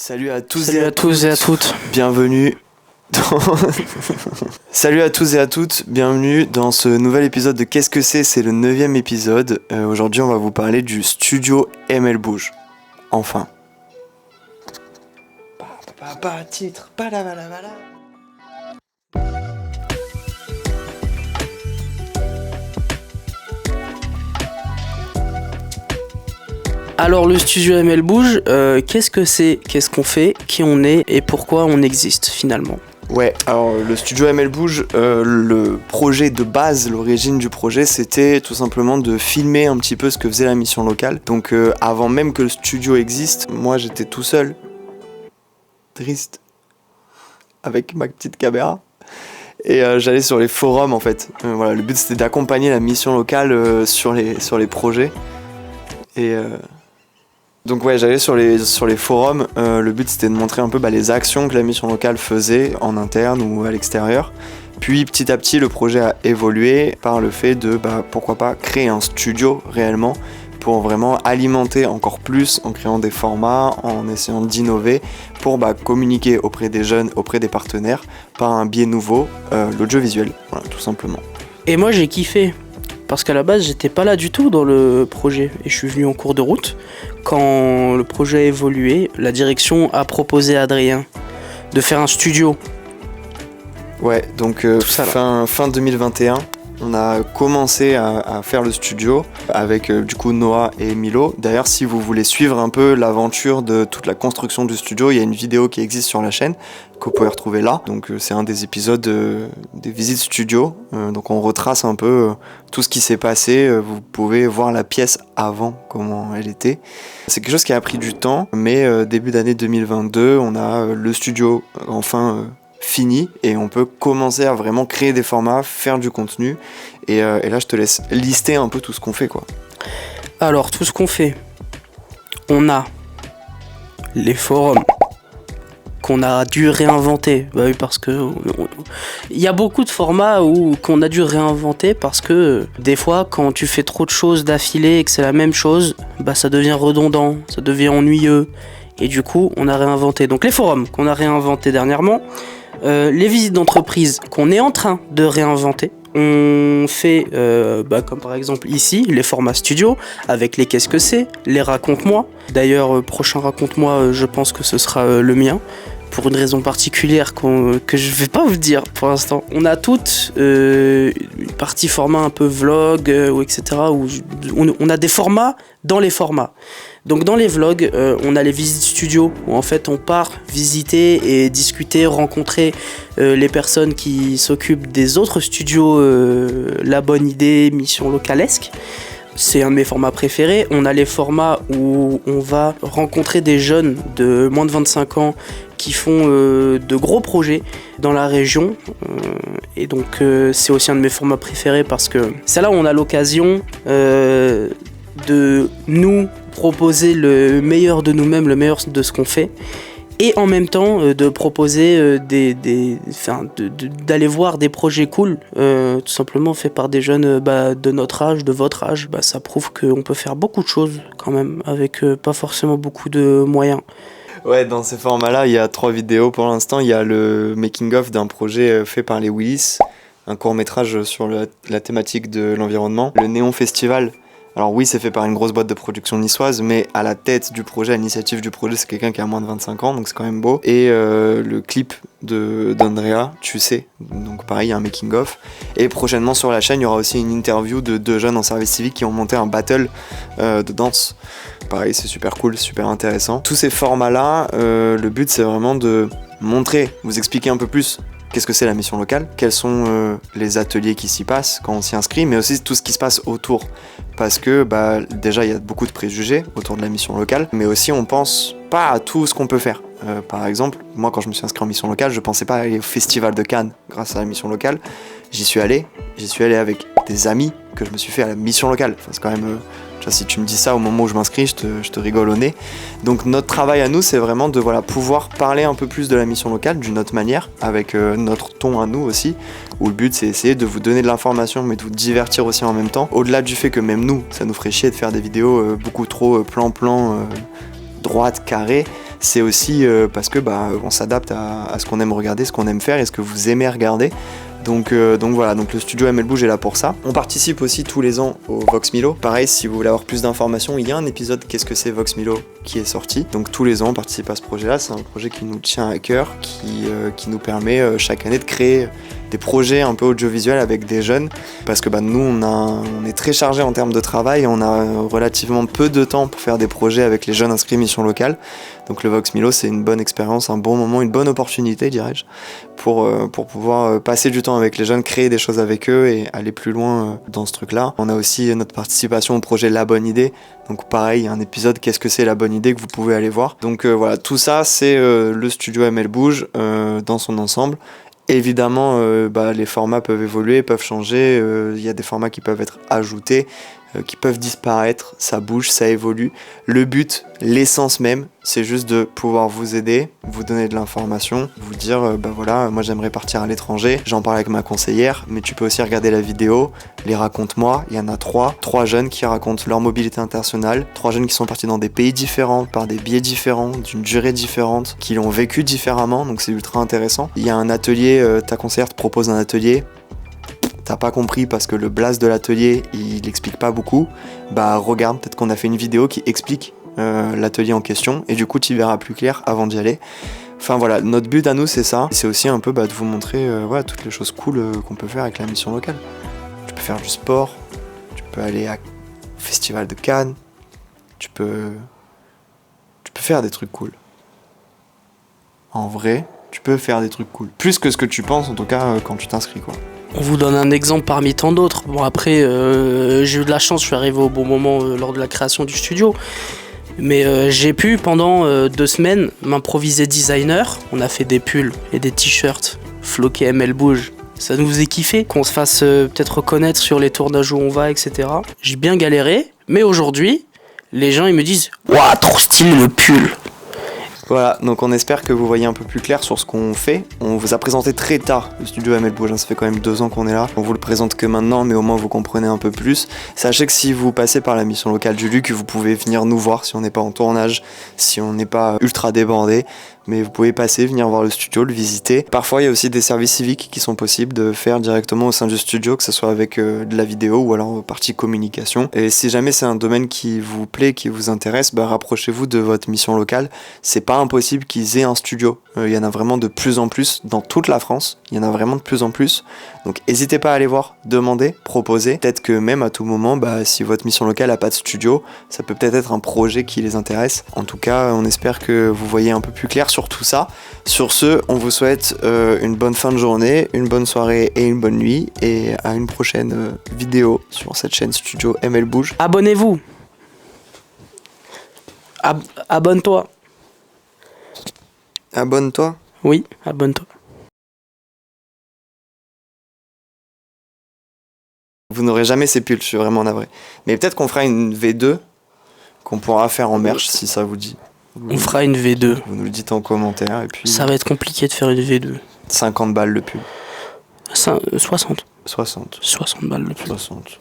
Salut à tous Salut à tous et à toutes. Bienvenue dans... Salut à tous et à toutes, bienvenue dans ce nouvel épisode de Qu'est-ce que c'est le 9e épisode. Aujourd'hui on va vous parler du studio ML Bouge. Enfin. Titre. Alors le studio ML Bouge, qu'est-ce que c'est, qu'est-ce qu'on fait, qui on est et pourquoi on existe finalement? Ouais, alors le studio ML Bouge, le projet de base, l'origine du projet, c'était tout simplement de filmer un petit peu ce que faisait la mission locale. Donc avant même que le studio existe, moi j'étais tout seul, triste, avec ma petite caméra. Et j'allais sur les forums en fait. Voilà, le but c'était d'accompagner la mission locale sur les projets. Et donc ouais, j'allais sur les forums. Le but c'était de montrer un peu les actions que la mission locale faisait en interne ou à l'extérieur. Puis petit à petit le projet a évolué par le fait de pourquoi pas créer un studio réellement pour vraiment alimenter encore plus en créant des formats, en essayant d'innover pour communiquer auprès des jeunes, auprès des partenaires par un biais nouveau, l'audiovisuel, voilà, tout simplement. Et moi j'ai kiffé, parce qu'à la base j'étais pas là du tout dans le projet et je suis venu en cours de route. Quand le projet a évolué, la direction a proposé à Adrien de faire un studio. Ouais, donc fin 2021, on a commencé à faire le studio avec du coup Noah et Milo. D'ailleurs, si vous voulez suivre un peu l'aventure de toute la construction du studio, il y a une vidéo qui existe sur la chaîne que vous pouvez retrouver là. Donc c'est un des épisodes des visites studio. Donc on retrace un peu tout ce qui s'est passé. Vous pouvez voir la pièce avant, comment elle était. C'est quelque chose qui a pris du temps, mais début d'année 2022, on a le studio enfin fini et on peut commencer à vraiment créer des formats, faire du contenu et là je te laisse lister un peu tout ce qu'on fait quoi. Alors tout ce qu'on fait, on a les forums qu'on a dû réinventer, oui, parce que il y a beaucoup de formats qu'on a dû réinventer parce que des fois quand tu fais trop de choses d'affilée et que c'est la même chose, ça devient redondant, ça devient ennuyeux et du coup on a réinventé. Donc les forums qu'on a réinventé dernièrement, les visites d'entreprise qu'on est en train de réinventer. On fait, comme par exemple ici, les formats studio, avec les qu'est-ce que c'est, les raconte-moi. D'ailleurs, prochain raconte-moi, je pense que ce sera le mien, pour une raison particulière que je vais pas vous dire pour l'instant. On a toute une partie format un peu vlog, etc. Où on a des formats dans les formats. Donc dans les vlogs, on a les visites studio où en fait on part visiter et discuter, rencontrer les personnes qui s'occupent des autres studios, La Bonne Idée, Mission Localesque. C'est un de mes formats préférés. On a les formats où on va rencontrer des jeunes de moins de 25 ans qui font de gros projets dans la région. Et donc c'est aussi un de mes formats préférés parce que c'est là où on a l'occasion de nous proposer le meilleur de nous-mêmes, le meilleur de ce qu'on fait, et en même temps de proposer d'aller voir des projets cool, tout simplement faits par des jeunes de notre âge, de votre âge. Ça prouve qu'on peut faire beaucoup de choses quand même, avec pas forcément beaucoup de moyens. Ouais, dans ces formats-là, il y a 3 vidéos pour l'instant. Il y a le making-of d'un projet fait par les Willis, un court-métrage sur la thématique de l'environnement. Le Néon Festival. Alors oui, c'est fait par une grosse boîte de production niçoise, mais à la tête du projet, à l'initiative du projet, c'est quelqu'un qui a moins de 25 ans, donc c'est quand même beau. Et le clip d'Andrea, tu sais, donc pareil, il y a un making-of. Et prochainement sur la chaîne, il y aura aussi une interview de 2 jeunes en service civique qui ont monté un battle de danse. Pareil, c'est super cool, super intéressant. Tous ces formats-là, le but c'est vraiment de montrer, vous expliquer un peu plus qu'est-ce que c'est la mission locale, quels sont les ateliers qui s'y passent quand on s'y inscrit, mais aussi tout ce qui se passe autour. Parce que déjà il y a beaucoup de préjugés autour de la mission locale, mais aussi on pense pas à tout ce qu'on peut faire. Par exemple, moi quand je me suis inscrit en mission locale, je pensais pas aller au festival de Cannes grâce à la mission locale. J'y suis allé avec des amis que je me suis fait à la mission locale. Enfin, c'est quand même... si tu me dis ça au moment où je m'inscris, je te rigole au nez. Donc notre travail à nous, c'est vraiment de pouvoir parler un peu plus de la mission locale d'une autre manière, avec notre ton à nous aussi, où le but c'est essayer de vous donner de l'information, mais de vous divertir aussi en même temps. Au-delà du fait que même nous, ça nous ferait chier de faire des vidéos beaucoup trop plan-plan, droite, carré, c'est aussi parce que on s'adapte à ce qu'on aime regarder, ce qu'on aime faire et ce que vous aimez regarder. Donc voilà, donc le studio ML Bouge est là pour ça. On participe aussi tous les ans au Vox Milo. Pareil, si vous voulez avoir plus d'informations, il y a un épisode Qu'est-ce que c'est Vox Milo qui est sorti. Donc tous les ans on participe à ce projet-là. C'est un projet qui nous tient à cœur, qui nous permet chaque année de créer des projets un peu audiovisuels avec des jeunes, parce que nous on est très chargé en termes de travail, on a relativement peu de temps pour faire des projets avec les jeunes inscrits mission locale. Donc le Vox Milo, c'est une bonne expérience, un bon moment, une bonne opportunité, dirais-je, pour pouvoir passer du temps avec les jeunes, créer des choses avec eux et aller plus loin dans ce truc-là. On a aussi notre participation au projet La Bonne Idée. Donc pareil, il y a un épisode Qu'est-ce que c'est la bonne idée que vous pouvez aller voir. Donc voilà, tout ça c'est le studio ML Bouge dans son ensemble. Évidemment, les formats peuvent évoluer, peuvent changer, il y a des formats qui peuvent être ajoutés, qui peuvent disparaître, ça bouge, ça évolue. Le but, l'essence même, c'est juste de pouvoir vous aider, vous donner de l'information, vous dire voilà, moi j'aimerais partir à l'étranger, j'en parle avec ma conseillère, mais tu peux aussi regarder la vidéo, les raconte-moi, il y en a trois jeunes qui racontent leur mobilité internationale, 3 jeunes qui sont partis dans des pays différents, par des biais différents, d'une durée différente, qui l'ont vécu différemment, donc c'est ultra intéressant. Il y a un atelier, ta conseillère te propose un atelier, t'as pas compris parce que le blast de l'atelier il explique pas beaucoup, regarde, peut-être qu'on a fait une vidéo qui explique l'atelier en question et du coup tu y verras plus clair avant d'y aller. Enfin voilà, notre but à nous c'est ça, c'est aussi un peu de vous montrer toutes les choses cool qu'on peut faire avec la mission locale. Tu peux faire du sport, tu peux aller au festival de Cannes, tu peux faire des trucs cool. En vrai, tu peux faire des trucs cool. Plus que ce que tu penses en tout cas quand tu t'inscris quoi. On vous donne un exemple parmi tant d'autres. Bon après, j'ai eu de la chance, je suis arrivé au bon moment lors de la création du studio. Mais j'ai pu pendant 2 semaines m'improviser designer. On a fait des pulls et des t-shirts floqués ML Bouge. Ça nous faisait kiffer, qu'on se fasse peut-être reconnaître sur les tournages où on va, etc. J'ai bien galéré, mais aujourd'hui, les gens ils me disent « Waouh, trop stylé le pull !» Voilà, donc on espère que vous voyez un peu plus clair sur ce qu'on fait. On vous a présenté très tard le studio ML Bouge, ça fait quand même 2 ans qu'on est là. On vous le présente que maintenant, mais au moins vous comprenez un peu plus. Sachez que si vous passez par la mission locale du Luc, vous pouvez venir nous voir si on n'est pas en tournage, si on n'est pas ultra débordé. Mais vous pouvez passer, venir voir le studio, le visiter. Parfois, il y a aussi des services civiques qui sont possibles de faire directement au sein du studio, que ce soit avec de la vidéo ou alors partie communication. Et si jamais c'est un domaine qui vous plaît, qui vous intéresse, rapprochez-vous de votre mission locale. C'est pas impossible qu'ils aient un studio. Il y en a vraiment de plus en plus dans toute la France. Il y en a vraiment de plus en plus. Donc n'hésitez pas à aller voir, demander, proposer. Peut-être que même à tout moment, si votre mission locale n'a pas de studio, ça peut peut-être être un projet qui les intéresse. En tout cas, on espère que vous voyez un peu plus clair sur tout ça. Sur ce, on vous souhaite une bonne fin de journée, une bonne soirée et une bonne nuit. Et à une prochaine vidéo sur cette chaîne Studio ML Bouge. Abonnez-vous. Abonne-toi. Abonne-toi. Oui, abonne-toi. Vous n'aurez jamais ces pulls, je suis vraiment navré. Mais peut-être qu'on fera une V2 qu'on pourra faire en merch si ça vous dit. On fera une V2. Vous nous le dites en commentaire et puis... Ça va être compliqué de faire une V2. 50 balles le pull. 60. 60. 60 balles le pull. 60.